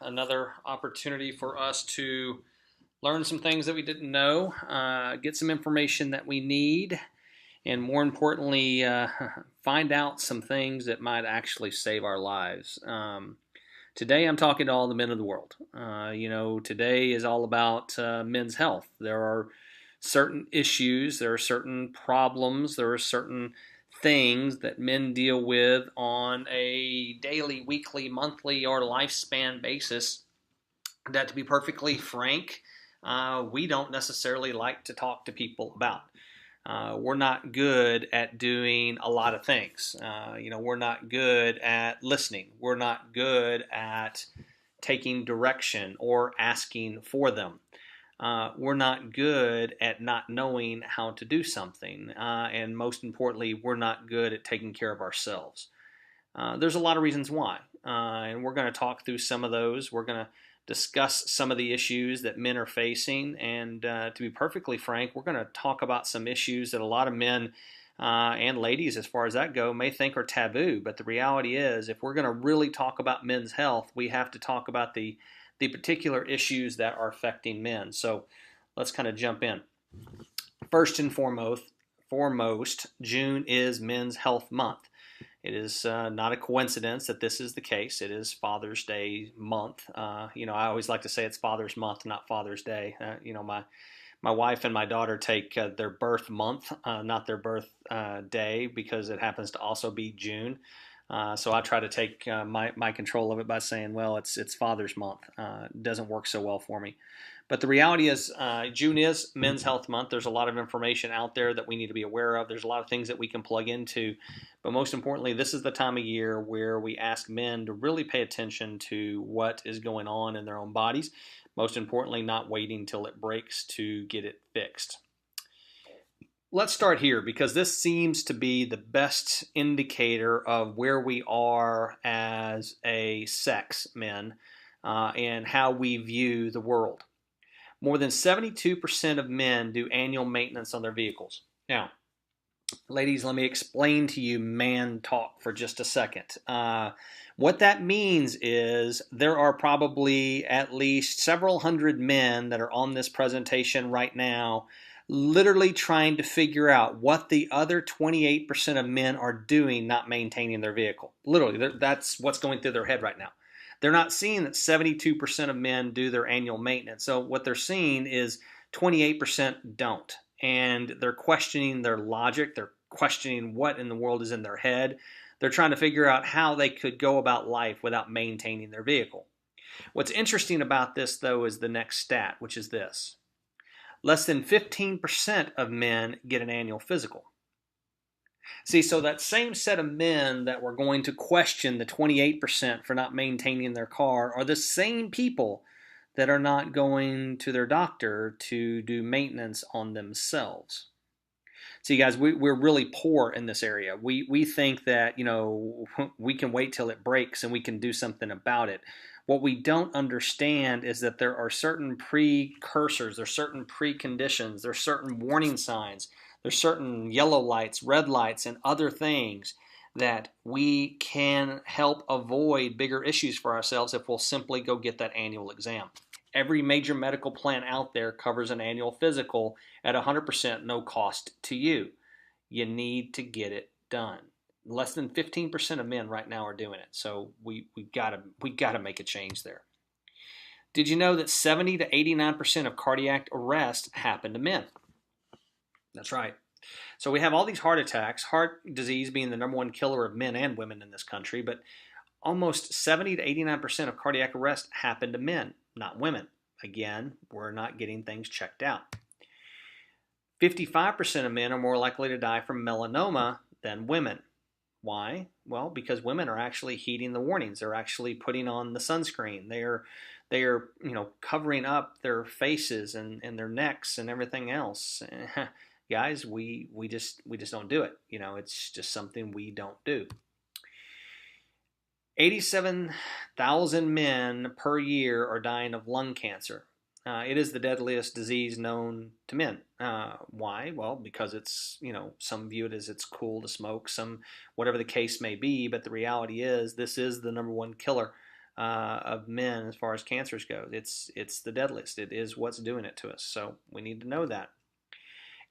Another opportunity for us to learn some things that we didn't know, get some information that we need, and more importantly, find out some things that might actually save our lives. Today, I'm talking to all the men of the world. Today is all about men's health. There are certain issues, there are certain problems, there are certain things that men deal with on a daily, weekly, monthly, or lifespan basis that, to be perfectly frank, we don't necessarily like to talk to people about. We're not good at doing a lot of things. We're not good at listening. We're not good at taking direction or asking for them. We're not good at not knowing how to do something. And most importantly, we're not good at taking care of ourselves. There's a lot of reasons why. And we're going to talk through some of those. We're going to discuss some of the issues that men are facing. And to be perfectly frank, we're going to talk about some issues that a lot of men and ladies, as far as that go, may think are taboo. But the reality is, if we're going to really talk about men's health, we have to talk about the particular issues that are affecting men. So let's kind of jump in. First and foremost, June is Men's Health Month. It is not a coincidence that this is the case. It is Father's Day month. I always like to say it's Father's Month, not Father's Day. My wife and my daughter take their birth month, not their birth day, because it happens to also be June. So I try to take my control of it by saying, well, it's Father's Month. It doesn't work so well for me. But the reality is June is Men's Health Month. There's a lot of information out there that we need to be aware of. There's a lot of things that we can plug into. But most importantly, this is the time of year where we ask men to really pay attention to what is going on in their own bodies. Most importantly, not waiting till it breaks to get it fixed. Let's start here, because this seems to be the best indicator of where we are as a sex, men, and how we view the world. More than 72% of men do annual maintenance on their vehicles. Now, ladies, let me explain to you man talk for just a second. What that means is there are probably at least several hundred men that are on this presentation right now literally trying to figure out what the other 28% of men are doing not maintaining their vehicle. Literally, that's what's going through their head right now. They're not seeing that 72% of men do their annual maintenance. So what they're seeing is 28% don't. And they're questioning their logic. They're questioning what in the world is in their head. They're trying to figure out how they could go about life without maintaining their vehicle. What's interesting about this, though, is the next stat, which is this. Less than 15% of men get an annual physical. See, so that same set of men that were going to question the 28% for not maintaining their car are the same people that are not going to their doctor to do maintenance on themselves. See, guys, we're really poor in this area. We think that, we can wait till it breaks and we can do something about it. What we don't understand is that there are certain precursors, there's certain preconditions, there's certain warning signs, there's certain yellow lights, red lights, and other things that we can help avoid bigger issues for ourselves if we'll simply go get that annual exam. Every major medical plan out there covers an annual physical at 100% no cost to you. You need to get it done. Less than 15% of men right now are doing it. So we gotta make a change there. Did you know that 70 to 89% of cardiac arrest happen to men? That's right. So we have all these heart attacks, heart disease being the number one killer of men and women in this country, but almost 70 to 89% of cardiac arrest happen to men, not women. Again, we're not getting things checked out. 55% of men are more likely to die from melanoma than women. Why? Well, because women are actually heeding the warnings. They're actually putting on the sunscreen. They are covering up their faces and their necks and everything else. Guys, we just don't do it. It's just something we don't do. 87,000 men per year are dying of lung cancer. It is the deadliest disease known to men. Why? Well, because it's, some view it as it's cool to smoke, some, whatever the case may be, but the reality is this is the number one killer of men as far as cancers go. It's the deadliest. It is what's doing it to us. So we need to know that.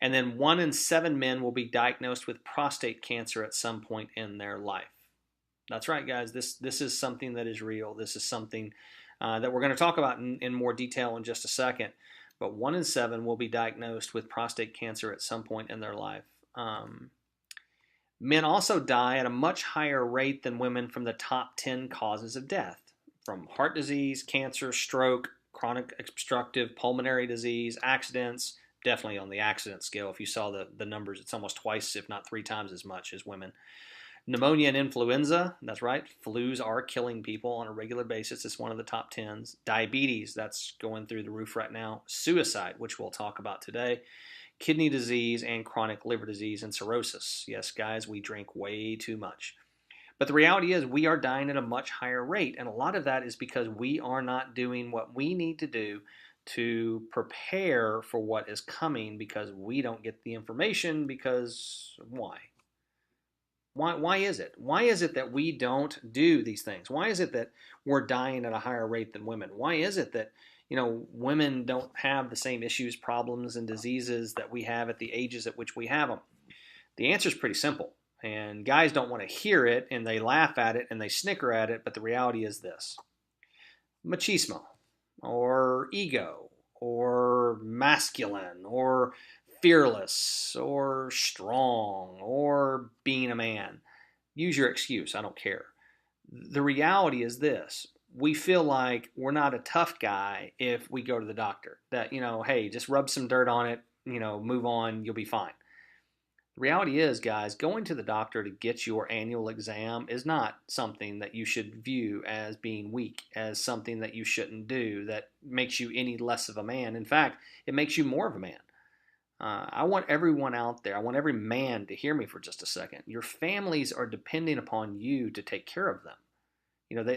And then 1 in 7 men will be diagnosed with prostate cancer at some point in their life. That's right, guys. This is something that is real. This is something that we're going to talk about in more detail in just a second. But 1 in 7 will be diagnosed with prostate cancer at some point in their life. Men also die at a much higher rate than women from the top 10 causes of death, from heart disease, cancer, stroke, chronic obstructive pulmonary disease, accidents. Definitely on the accident scale, if you saw the numbers, it's almost twice, if not 3 times as much as women. Pneumonia and influenza, that's right. Flus are killing people on a regular basis. It's one of the top 10s. Diabetes, that's going through the roof right now. Suicide, which we'll talk about today. Kidney disease and chronic liver disease and cirrhosis. Yes, guys, we drink way too much. But the reality is we are dying at a much higher rate. And a lot of that is because we are not doing what we need to do to prepare for what is coming, because we don't get the information. Because why? Why is it? Why is it that we don't do these things? Why is it that we're dying at a higher rate than women? Why is it that women don't have the same issues, problems, and diseases that we have at the ages at which we have them? The answer is pretty simple. And guys don't want to hear it, and they laugh at it, and they snicker at it, but the reality is this. Machismo, or ego, or masculine, or fearless, or strong, or being a man. Use your excuse, I don't care. The reality is this. We feel like we're not a tough guy if we go to the doctor. That, hey, just rub some dirt on it, move on, you'll be fine. The reality is, guys, going to the doctor to get your annual exam is not something that you should view as being weak, as something that you shouldn't do, that makes you any less of a man. In fact, it makes you more of a man. I want everyone out there, I want every man to hear me for just a second. Your families are depending upon you to take care of them.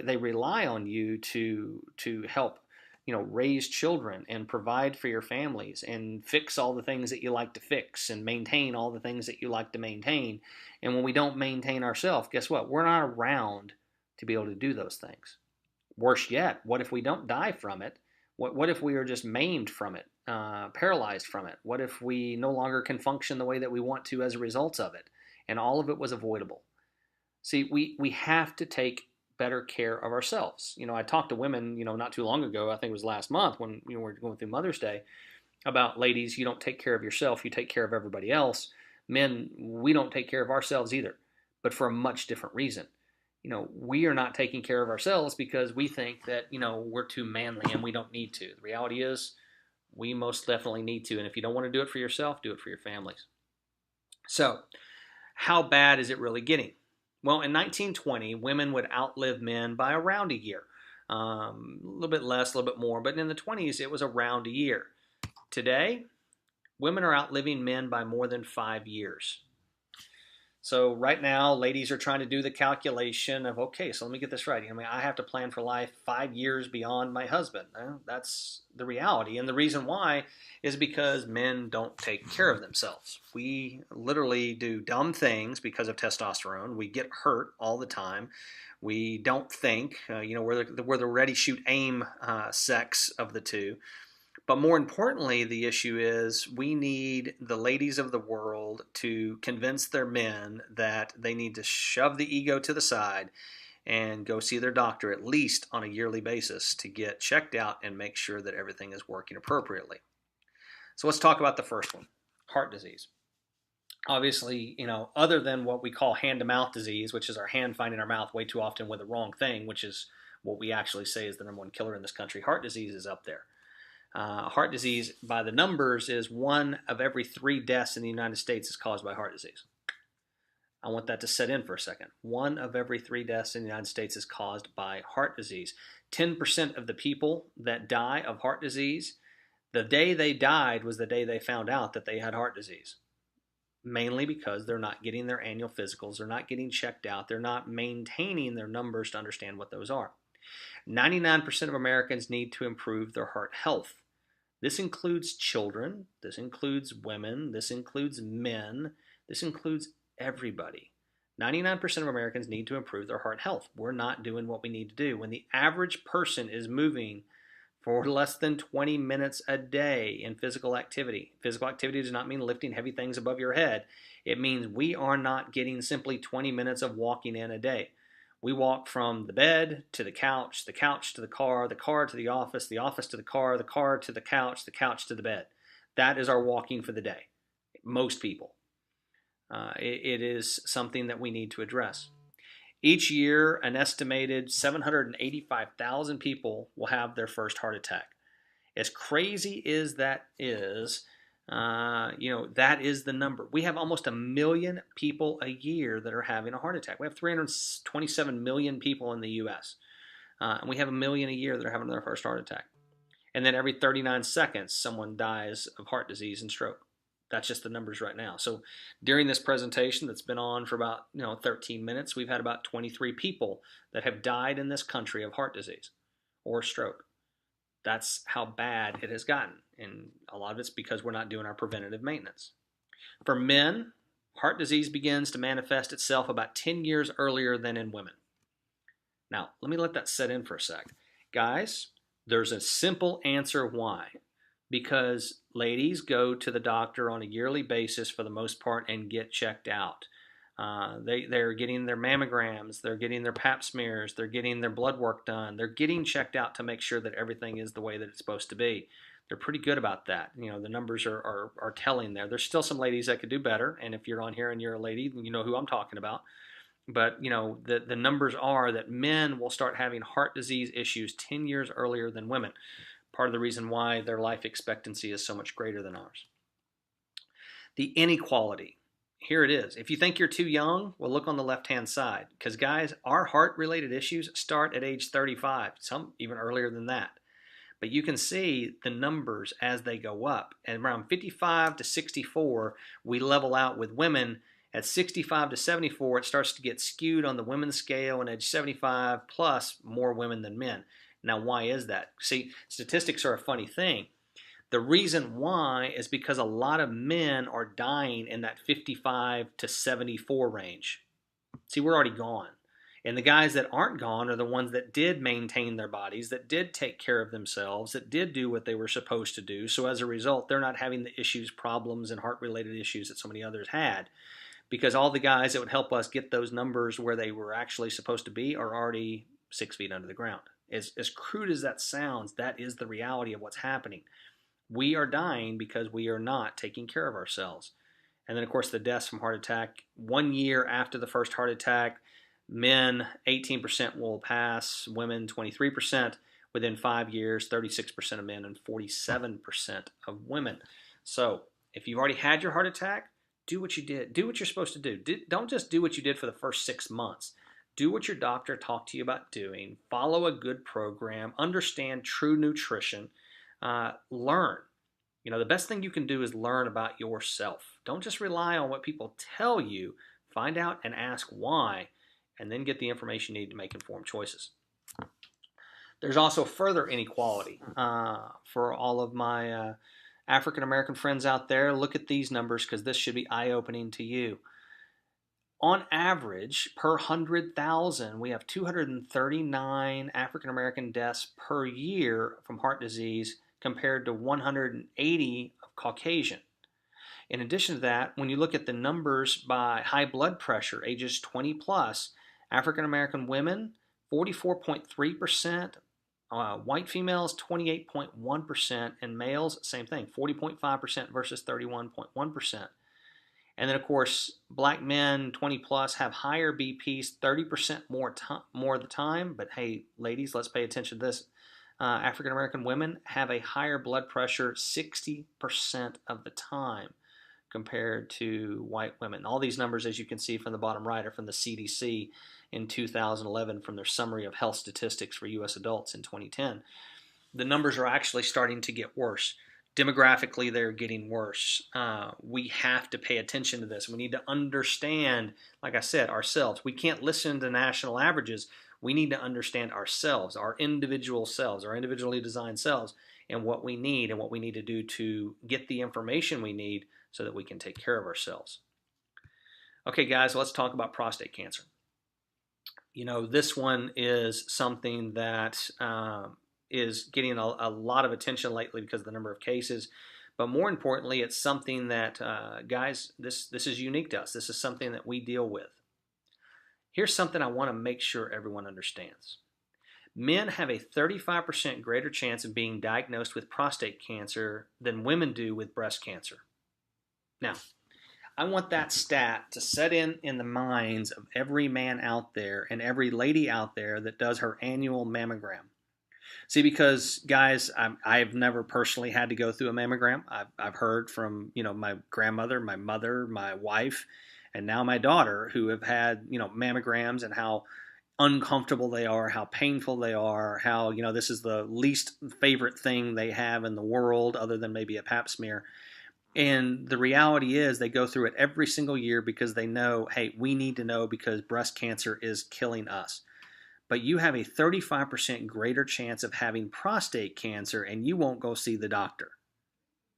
They rely on you to help, raise children and provide for your families and fix all the things that you like to fix and maintain all the things that you like to maintain. And when we don't maintain ourselves, guess what? We're not around to be able to do those things. Worse yet, what if we don't die from it? What if we are just maimed from it, paralyzed from it? What if we no longer can function the way that we want to as a result of it? And all of it was avoidable. See, we have to take better care of ourselves. I talked to women, not too long ago, I think it was last month when we were going through Mother's Day, about ladies, you don't take care of yourself, you take care of everybody else. Men, we don't take care of ourselves either, but for a much different reason. We are not taking care of ourselves because we think that, we're too manly and we don't need to. The reality is we most definitely need to. And if you don't want to do it for yourself, do it for your families. So how bad is it really getting? Well, in 1920, women would outlive men by around a year. A little bit less, a little bit more. But in the 20s, it was around a year. Today, women are outliving men by more than 5 years. So right now, ladies are trying to do the calculation of, okay, so let me get this right. I have to plan for life 5 years beyond my husband. That's the reality. And the reason why is because men don't take care of themselves. We literally do dumb things because of testosterone. We get hurt all the time. We don't think. We're the ready, shoot, aim sex of the two. But more importantly, the issue is we need the ladies of the world to convince their men that they need to shove the ego to the side and go see their doctor at least on a yearly basis to get checked out and make sure that everything is working appropriately. So let's talk about the first one, heart disease. Obviously, other than what we call hand-to-mouth disease, which is our hand finding our mouth way too often with the wrong thing, which is what we actually say is the number one killer in this country, heart disease is up there. Heart disease, by the numbers, is 1 of every 3 deaths in the United States is caused by heart disease. I want that to set in for a second. 1 of every 3 deaths in the United States is caused by heart disease. 10% of the people that die of heart disease, the day they died was the day they found out that they had heart disease. Mainly because they're not getting their annual physicals, they're not getting checked out, they're not maintaining their numbers to understand what those are. 99% of Americans need to improve their heart health. This includes children, this includes women, this includes men, this includes everybody. 99% of Americans need to improve their heart health. We're not doing what we need to do. When the average person is moving for less than 20 minutes a day in physical activity does not mean lifting heavy things above your head. It means we are not getting simply 20 minutes of walking in a day. We walk from the bed to the couch to the car to the office to the car to the couch to the bed. That is our walking for the day. Most people. It is something that we need to address. Each year, an estimated 785,000 people will have their first heart attack. As crazy as that is, that is the number. We have almost 1 million people a year that are having a heart attack. We have 327 million people in the U.S., and we have 1 million a year that are having their first heart attack. And then every 39 seconds, someone dies of heart disease and stroke. That's just the numbers right now. So during this presentation that's been on for about 13 minutes, we've had about 23 people that have died in this country of heart disease or stroke. That's how bad it has gotten. And a lot of it's because we're not doing our preventative maintenance. For men, heart disease begins to manifest itself about 10 years earlier than in women. Now, let me let that set in for a sec. Guys, there's a simple answer why. Because ladies go to the doctor on a yearly basis for the most part and get checked out. They're getting their mammograms, they're getting their pap smears, they're getting their blood work done. They're getting checked out to make sure that everything is the way that it's supposed to be. They're pretty good about that. The numbers are telling there. There's still some ladies that could do better, and if you're on here and you're a lady, you know who I'm talking about. But the numbers are that men will start having heart disease issues 10 years earlier than women. Part of the reason why their life expectancy is so much greater than ours. The inequality. Here it is. If you think you're too young, well, look on the left-hand side. Because, guys, our heart-related issues start at age 35, some even earlier than that. But you can see the numbers as they go up. And around 55 to 64, we level out with women. At 65 to 74, it starts to get skewed on the women's scale, and at age 75 plus, more women than men. Now, why is that? See, statistics are a funny thing. The reason why is because a lot of men are dying in that 55 to 74 range. See, we're already gone. And the guys that aren't gone are the ones that did maintain their bodies, that did take care of themselves, that did do what they were supposed to do. So as a result, they're not having the issues, problems, and heart-related issues that so many others had. Because all the guys that would help us get those numbers where they were actually supposed to be are already 6 feet under the ground. As crude as that sounds, that is the reality of what's happening. We are dying because we are not taking care of ourselves. And then, of course, the deaths from heart attack. 1 year after the first heart attack, men, 18% will pass, women, 23%. Within 5 years, 36% of men and 47% of women. So if you've already had your heart attack, do what you did. Do what you're supposed to do. Don't just do what you did for the first 6 months. Do what your doctor talked to you about doing. Follow a good program. Understand true nutrition. Learn. The best thing you can do is learn about yourself. Don't just rely on what people tell you. Find out and ask why, and then get the information you need to make informed choices. There's also further inequality for all of my African American friends out there. Look at these numbers because this should be eye-opening to you. On average, per 100,000, we have 239 African American deaths per year from heart disease compared to 180 of Caucasian. In addition to that, when you look at the numbers by high blood pressure, ages 20 plus, African American women, 44.3%, white females, 28.1%, and males, same thing, 40.5% versus 31.1%. And then, of course, black men, 20 plus, have higher BPs 30% more of the time. But hey, ladies, let's pay attention to this. African American women have a higher blood pressure 60% of the time compared to white women. All these numbers, as you can see from the bottom right, are from the CDC in 2011 from their summary of health statistics for U.S. adults in 2010. The numbers are actually starting to get worse. Demographically, they're getting worse. We have to pay attention to this. We need to understand, like I said, ourselves. We can't listen to national averages. We need to understand ourselves, our individual selves, our individually designed selves, and what we need to do to get the information we need so that we can take care of ourselves. Okay, guys, let's talk about prostate cancer. This one is something that is getting a lot of attention lately because of the number of cases. But more importantly, it's something that, guys, this is unique to us. This is something that we deal with. Here's something I want to make sure everyone understands. Men have a 35% greater chance of being diagnosed with prostate cancer than women do with breast cancer. Now, I want that stat to set in the minds of every man out there and every lady out there that does her annual mammogram. See, because guys, I've never personally had to go through a mammogram. I've heard from my grandmother, my mother, my wife, and now my daughter who have had mammograms and how uncomfortable they are, how painful they are, how this is the least favorite thing they have in the world other than maybe a pap smear. And the reality is they go through it every single year because they know, hey, we need to know because breast cancer is killing us. But you have a 35% greater chance of having prostate cancer and you won't go see the doctor.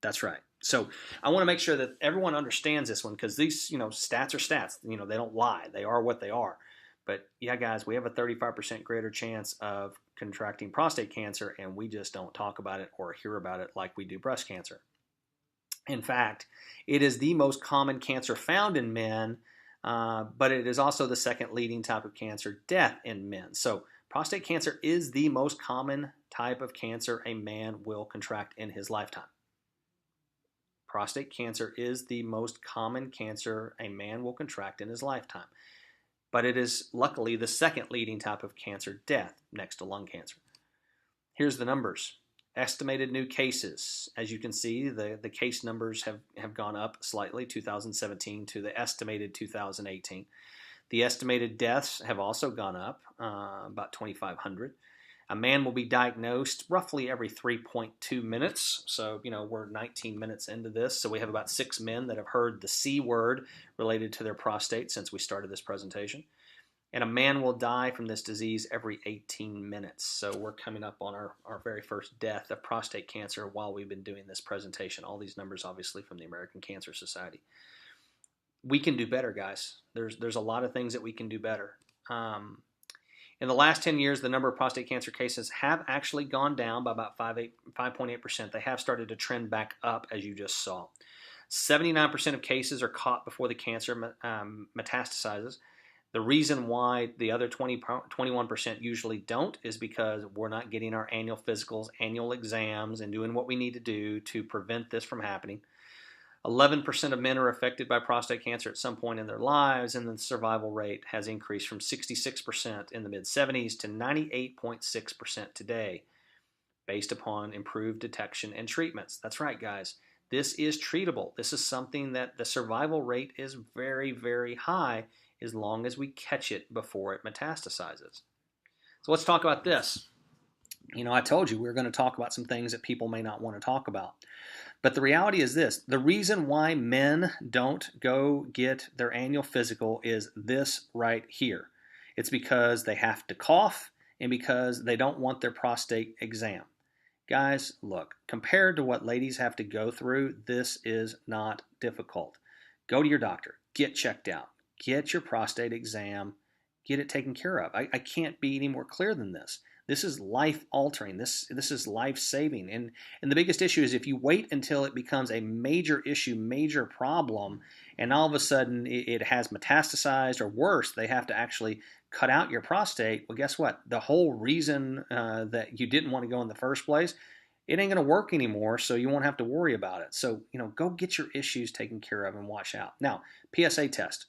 That's right. So I want to make sure that everyone understands this one because these, stats are stats. They don't lie. They are what they are. But yeah, guys, we have a 35% greater chance of contracting prostate cancer and we just don't talk about it or hear about it like we do breast cancer. In fact, it is the most common cancer found in men, but it is also the second leading type of cancer death in men. So prostate cancer is the most common type of cancer a man will contract in his lifetime. Prostate cancer is the most common cancer a man will contract in his lifetime. But it is luckily the second leading type of cancer death next to lung cancer. Here's the numbers. Estimated new cases. As you can see, the case numbers have gone up slightly, 2017 to the estimated 2018. The estimated deaths have also gone up, about 2,500. A man will be diagnosed roughly every 3.2 minutes. So, we're 19 minutes into this. So we have about 6 men that have heard the C word related to their prostate since we started this presentation. And a man will die from this disease every 18 minutes. So we're coming up on our very first death of prostate cancer while we've been doing this presentation. All these numbers obviously from the American Cancer Society. We can do better, guys. There's a lot of things that we can do better. In the last 10 years, the number of prostate cancer cases have actually gone down by about 5.8%. They have started to trend back up, as you just saw. 79% of cases are caught before the cancer metastasizes. The reason why the other 21% usually don't is because we're not getting our annual physicals, annual exams, and doing what we need to do to prevent this from happening. 11% of men are affected by prostate cancer at some point in their lives, and the survival rate has increased from 66% in the mid-70s to 98.6% today, based upon improved detection and treatments. That's right, guys. This is treatable. This is something that the survival rate is very, very high as long as we catch it before it metastasizes. So let's talk about this. I told you we were going to talk about some things that people may not want to talk about. But the reality is this. The reason why men don't go get their annual physical is this right here. It's because they have to cough and because they don't want their prostate exam. Guys, look, compared to what ladies have to go through, this is not difficult. Go to your doctor. Get checked out. Get your prostate exam. Get it taken care of. I can't be any more clear than this. This is life-altering. This is life-saving. And the biggest issue is if you wait until it becomes a major issue, major problem, and all of a sudden it has metastasized, or worse, they have to actually cut out your prostate, well, guess what? The whole reason that you didn't want to go in the first place, it ain't going to work anymore, so you won't have to worry about it. So, go get your issues taken care of and watch out. Now, PSA test.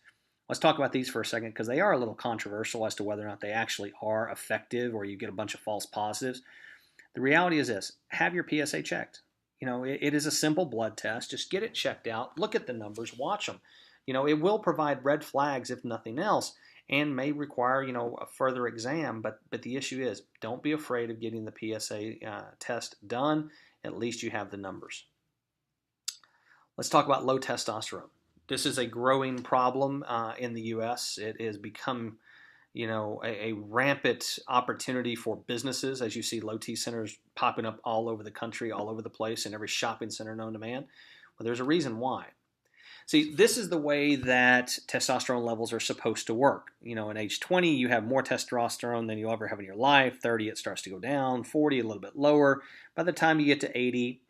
Let's talk about these for a second because they are a little controversial as to whether or not they actually are effective or you get a bunch of false positives. The reality is this. Have your PSA checked. It is a simple blood test. Just get it checked out. Look at the numbers. Watch them. It will provide red flags if nothing else and may require, a further exam. But the issue is don't be afraid of getting the PSA test done. At least you have the numbers. Let's talk about low testosterone. This is a growing problem in the U.S. It has become, a rampant opportunity for businesses. As you see, low T centers popping up all over the country, all over the place, in every shopping center known to man. Well, there's a reason why. See, this is the way that testosterone levels are supposed to work. In age 20, you have more testosterone than you'll ever have in your life. 30, it starts to go down. 40, a little bit lower. By the time you get to 80,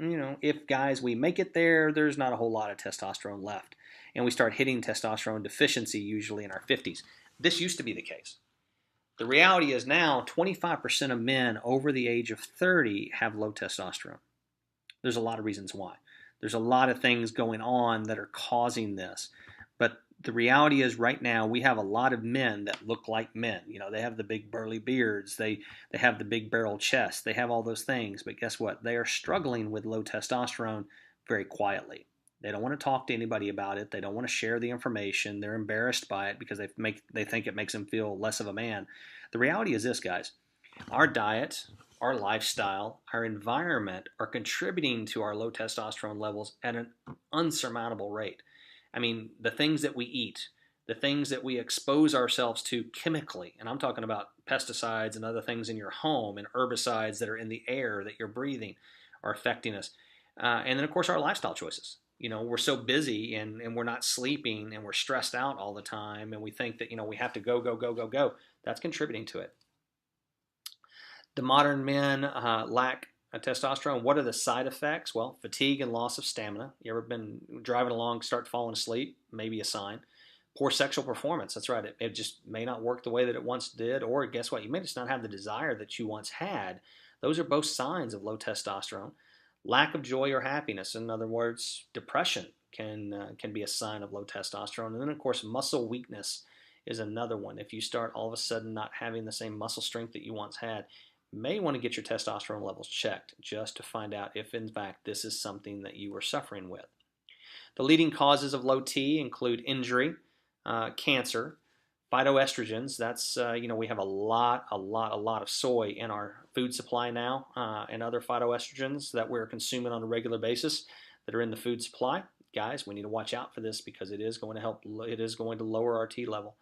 if guys, we make it there, there's not a whole lot of testosterone left. And we start hitting testosterone deficiency usually in our 50s. This used to be the case. The reality is now 25% of men over the age of 30 have low testosterone. There's a lot of reasons why. There's a lot of things going on that are causing this. But the reality is right now we have a lot of men that look like men. They have the big burly beards. They have the big barrel chest. They have all those things. But guess what? They are struggling with low testosterone very quietly. They don't want to talk to anybody about it. They don't want to share the information. They're embarrassed by it because they think it makes them feel less of a man. The reality is this, guys. Our diet, our lifestyle, our environment are contributing to our low testosterone levels at an unsurmountable rate. I mean, the things that we eat, the things that we expose ourselves to chemically, and I'm talking about pesticides and other things in your home and herbicides that are in the air that you're breathing are affecting us. And then, of course, our lifestyle choices. We're so busy and we're not sleeping and we're stressed out all the time and we think that, we have to go, go, go, go, go. That's contributing to it. The modern men lack testosterone. What are the side effects? Well, fatigue and loss of stamina. You ever been driving along, start falling asleep? Maybe a sign. Poor sexual performance. That's right. It just may not work the way that it once did. Or guess what? You may just not have the desire that you once had. Those are both signs of low testosterone. Lack of joy or happiness. In other words, depression can be a sign of low testosterone. And then, of course, muscle weakness is another one. If you start all of a sudden not having the same muscle strength that you once had, you may want to get your testosterone levels checked just to find out if, in fact, this is something that you are suffering with. The leading causes of low T include injury, cancer, phytoestrogens. That's, we have a lot of soy in our food supply now and other phytoestrogens that we're consuming on a regular basis that are in the food supply. Guys, we need to watch out for this because it is going to lower our T level.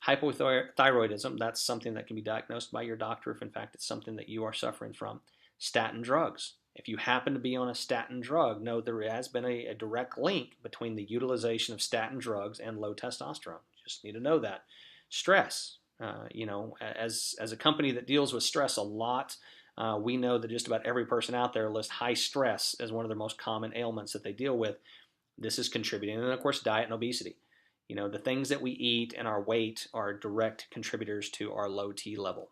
Hypothyroidism, that's something that can be diagnosed by your doctor if in fact it's something that you are suffering from. Statin drugs. If you happen to be on a statin drug, know there has been a direct link between the utilization of statin drugs and low testosterone. Just need to know that. Stress. As a company that deals with stress a lot, we know that just about every person out there lists high stress as one of the most common ailments that they deal with. This is contributing. And then, of course, diet and obesity. The things that we eat and our weight are direct contributors to our low T level.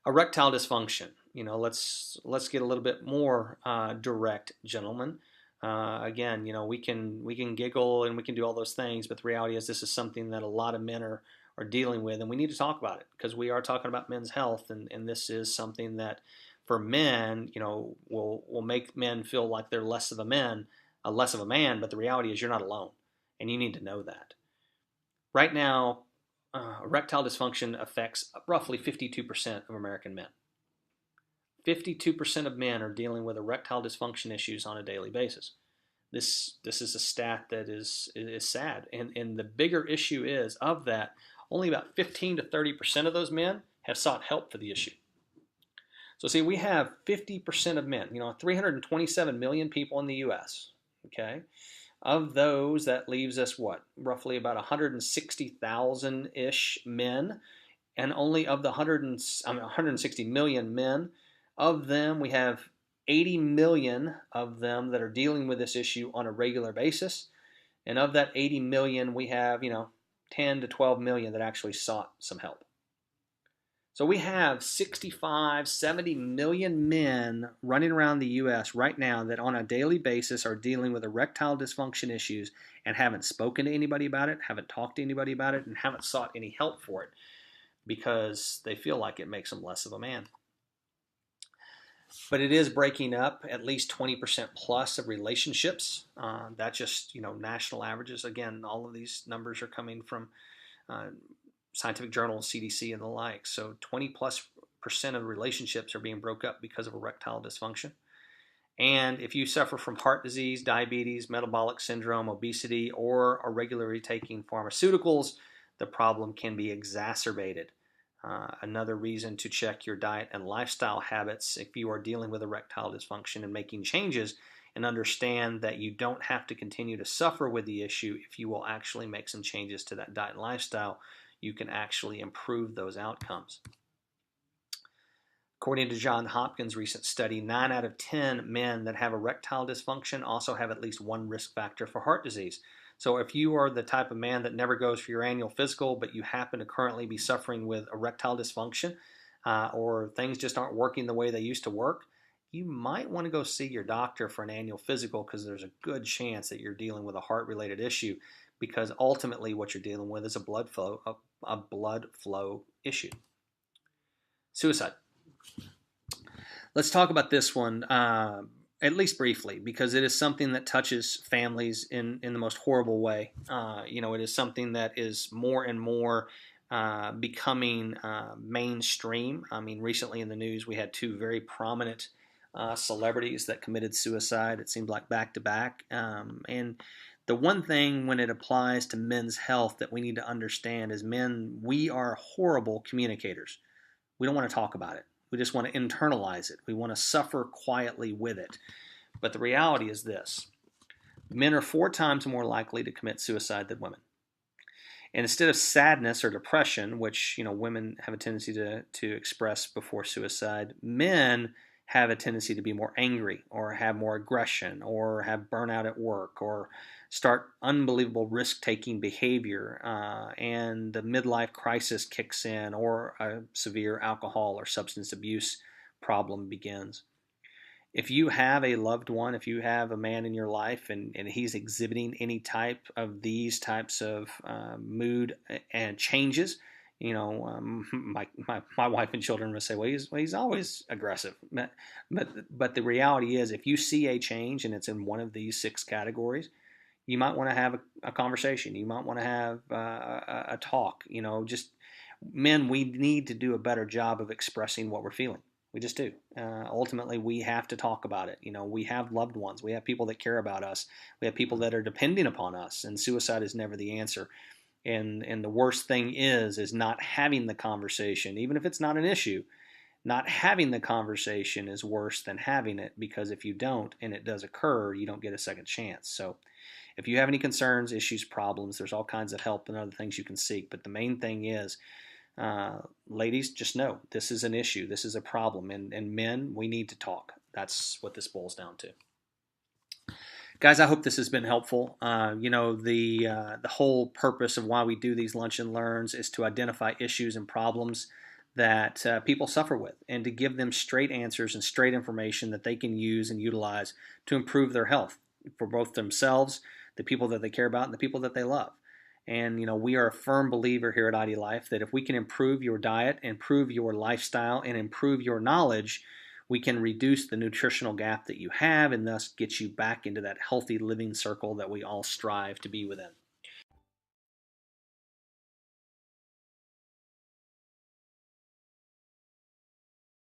Erectile dysfunction. Let's get a little bit more direct, gentlemen. Again, we can giggle and we can do all those things, but the reality is this is something that a lot of men are dealing with, and we need to talk about it because we are talking about men's health, and this is something that for men, will make men feel like they're less of a man, but the reality is you're not alone, and you need to know that. Right now, erectile dysfunction affects roughly 52% of American men. 52% of men are dealing with erectile dysfunction issues on a daily basis. This is a stat that is sad. And the bigger issue is, of that, only about 15 to 30% of those men have sought help for the issue. So see, we have 50% of men, 327 million people in the U.S., okay? Of those, that leaves us what? Roughly about 160,000-ish men. And only of the 160 million men, of them we have 80 million of them that are dealing with this issue on a regular basis. And of that 80 million, we have, 10 to 12 million that actually sought some help. So we have 65, 70 million men running around the U.S. right now that on a daily basis are dealing with erectile dysfunction issues and haven't spoken to anybody about it, haven't talked to anybody about it, and haven't sought any help for it because they feel like it makes them less of a man. But it is breaking up at least 20% plus of relationships. That's just, national averages. Again, all of these numbers are coming from scientific journals, CDC, and the like. So 20+% of relationships are being broke up because of erectile dysfunction. And if you suffer from heart disease, diabetes, metabolic syndrome, obesity, or are regularly taking pharmaceuticals, the problem can be exacerbated. Another reason to check your diet and lifestyle habits if you are dealing with erectile dysfunction and making changes and understand that you don't have to continue to suffer with the issue. If you will actually make some changes to that diet and lifestyle, you can actually improve those outcomes. According to Johns Hopkins' recent study, 9 out of 10 men that have erectile dysfunction also have at least one risk factor for heart disease. So if you are the type of man that never goes for your annual physical, but you happen to currently be suffering with erectile dysfunction, or things just aren't working the way they used to work, you might want to go see your doctor for an annual physical, because there's a good chance that you're dealing with a heart-related issue, because ultimately what you're dealing with is a blood flow issue. Suicide. Let's talk about this one, at least briefly, because it is something that touches families in the most horrible way. It is something that is more and more becoming mainstream. I mean, recently in the news, we had 2 very prominent celebrities that committed suicide. It seemed like back to back. And the one thing when it applies to men's health that we need to understand is, men, we are horrible communicators. We don't want to talk about it. We just want to internalize it. We want to suffer quietly with it. But the reality is this: men are 4 times more likely to commit suicide than women. And instead of sadness or depression, which women have a tendency to express before suicide, men have a tendency to be more angry, or have more aggression, or have burnout at work, or start unbelievable risk-taking behavior, and the midlife crisis kicks in, or a severe alcohol or substance abuse problem begins. If you have a loved one, if you have a man in your life, and he's exhibiting any type of these types of mood and changes, my wife and children will say, well, he's always aggressive. But the reality is, if you see a change and it's in one of these 6 categories, you might want to have a conversation. You might want to have a talk. Just men, we need to do a better job of expressing what we're feeling. We just do. Ultimately, we have to talk about it. We have loved ones. We have people that care about us. We have people that are depending upon us, and suicide is never the answer. And the worst thing is not having the conversation. Even if it's not an issue, not having the conversation is worse than having it, because if you don't and it does occur, you don't get a second chance. So if you have any concerns, issues, problems, there's all kinds of help and other things you can seek. But the main thing is, ladies, just know this is an issue. This is a problem. And men, we need to talk. That's what this boils down to. Guys, I hope this has been helpful. The whole purpose of why we do these Lunch and Learns is to identify issues and problems that people suffer with, and to give them straight answers and straight information that they can use and utilize to improve their health for both themselves, the people that they care about, and the people that they love. And we are a firm believer here at ID Life that if we can improve your diet, improve your lifestyle, and improve your knowledge, we can reduce the nutritional gap that you have, and thus get you back into that healthy living circle that we all strive to be within.